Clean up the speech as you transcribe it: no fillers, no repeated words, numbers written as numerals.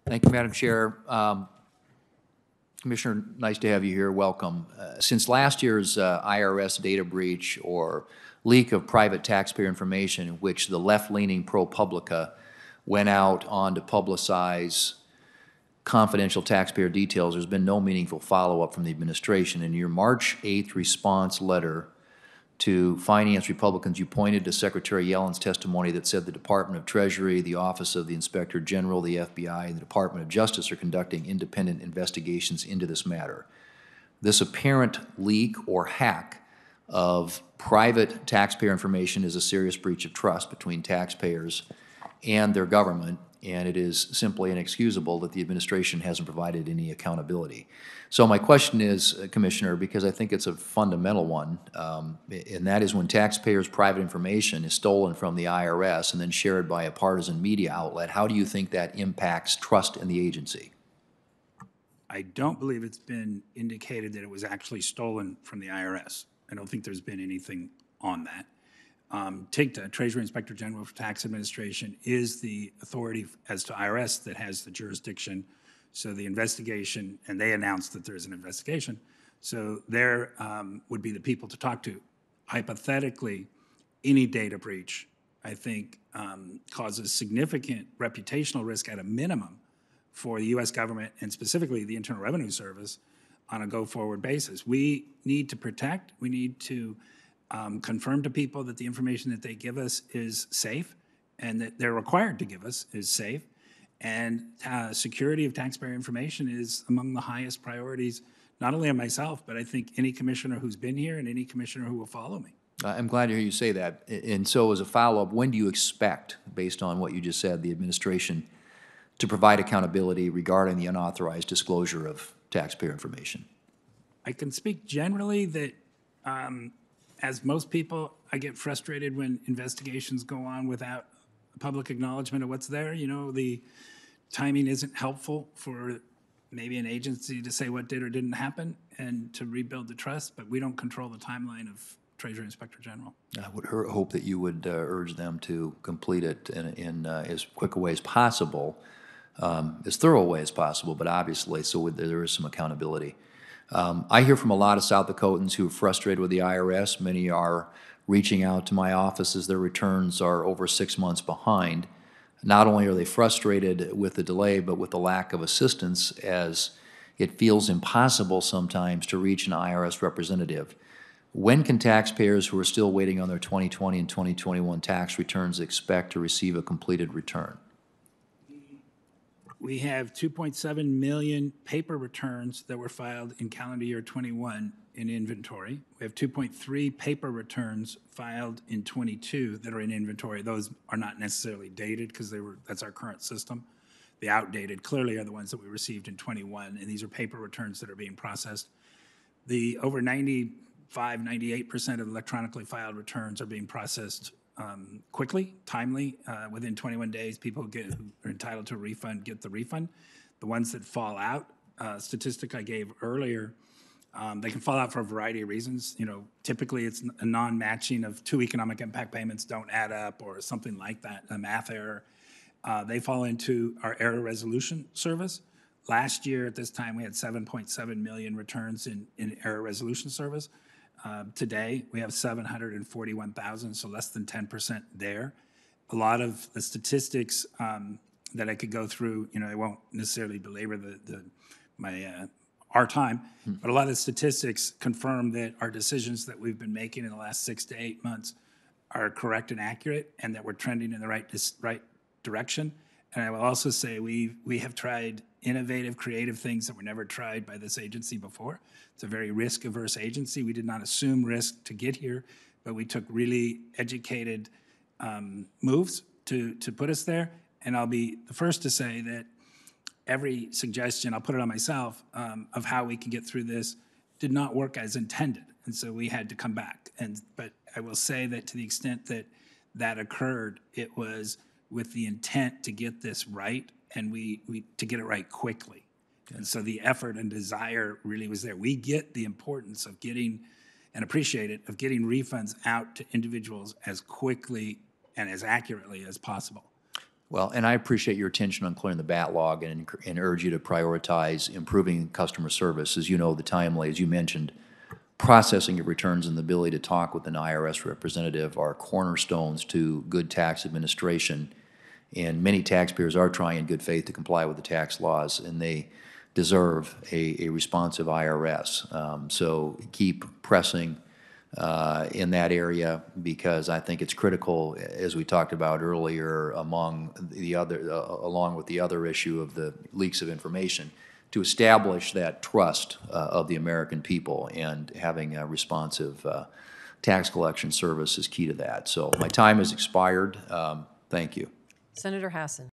Thank you, Madam Chair. Commissioner, nice to have you here. Welcome. Since last year's IRS data breach or leak of private taxpayer information in which the left-leaning ProPublica went out on to publicize confidential taxpayer details, there's been no meaningful follow-up from the administration. In your March 8th response letter to finance Republicans, you pointed to Secretary Yellen's testimony that said the Department of Treasury, the Office of the Inspector General, the FBI, and the Department of Justice are conducting independent investigations into this matter. This apparent leak or hack of private taxpayer information is a serious breach of trust between taxpayers and their government, and it is simply inexcusable that the administration hasn't provided any accountability. So my question is, Commissioner, because I think it's a fundamental one, and that is when taxpayers' private information is stolen from the IRS and then shared by a partisan media outlet, how do you think that impacts trust in the agency? I don't believe it's been indicated that it was actually stolen from the IRS. I don't think there's been anything on that. TIGTA, Treasury Inspector General for Tax Administration, is the authority as to IRS that has the jurisdiction. So the investigation, and they announced that there's an investigation, so there would be the people to talk to. Hypothetically, any data breach, I think, causes significant reputational risk at a minimum for the U.S. government and specifically the Internal Revenue Service on a go-forward basis. We need to protect, we need to confirm to people that the information that they give us is safe and that they're required to give us is safe. And security of taxpayer information is among the highest priorities, not only of myself, but I think any commissioner who's been here and any commissioner who will follow me. I'm glad to hear you say that. And so as a follow-up, when do you expect, based on what you just said, the administration to provide accountability regarding the unauthorized disclosure of taxpayer information? I can speak generally that as most people, I get frustrated when investigations go on without public acknowledgement of what's there. You know, the timing isn't helpful for maybe an agency to say what did or didn't happen and to rebuild the trust, but we don't control the timeline of Treasury Inspector General. I would hope that you would urge them to complete it in as quick a way as possible, as thorough a way as possible, but obviously so there is some accountability. I hear from a lot of South Dakotans who are frustrated with the IRS. Many are reaching out to my office as their returns are over 6 months behind. Not only are they frustrated with the delay, but with the lack of assistance, as it feels impossible sometimes to reach an IRS representative. When can taxpayers who are still waiting on their 2020 and 2021 tax returns expect to receive a completed return? We have 2.7 million paper returns that were filed in calendar year 21 in inventory. We have 2.3 paper returns filed in 22 that are in inventory. Those are not necessarily dated because that's our current system. The outdated clearly are the ones that we received in 21, and these are paper returns that are being processed. The over 95, 98% of electronically filed returns are being processed quickly, timely, within 21 days. People who are entitled to a refund get the refund. The ones that fall out, statistic I gave earlier, they can fall out for a variety of reasons. You know, typically it's a non-matching of two economic impact payments don't add up or something like that, a math error. They fall into our error resolution service. Last year at this time we had 7.7 million returns in error resolution service. Today, we have 741,000, so less than 10% there. A lot of the statistics that I could go through, you know, I won't necessarily belabor our time, but a lot of the statistics confirm that our decisions that we've been making in the last 6 to 8 months are correct and accurate, and that we're trending in the right direction. And I will also say we have tried innovative, creative things that were never tried by this agency before. It's a very risk-averse agency. We did not assume risk to get here, but we took really educated moves to put us there. And I'll be the first to say that every suggestion, I'll put it on myself, of how we can get through this did not work as intended. And so we had to come back. But I will say that to the extent that that occurred, it was with the intent to get this right, and to get it right quickly. Okay. And so the effort and desire really was there. We get the importance of getting, and appreciate it, of getting refunds out to individuals as quickly and as accurately as possible. Well, and I appreciate your attention on clearing the backlog and urge you to prioritize improving customer service. As you know, the timely, as you mentioned, processing your returns and the ability to talk with an IRS representative are cornerstones to good tax administration. And many taxpayers are trying in good faith to comply with the tax laws, and they deserve a responsive IRS. So keep pressing in that area, because I think it's critical, as we talked about earlier, along with the other issue of the leaks of information, to establish that trust of the American people, and having a responsive tax collection service is key to that. So my time has expired. Thank you. Senator Hassan.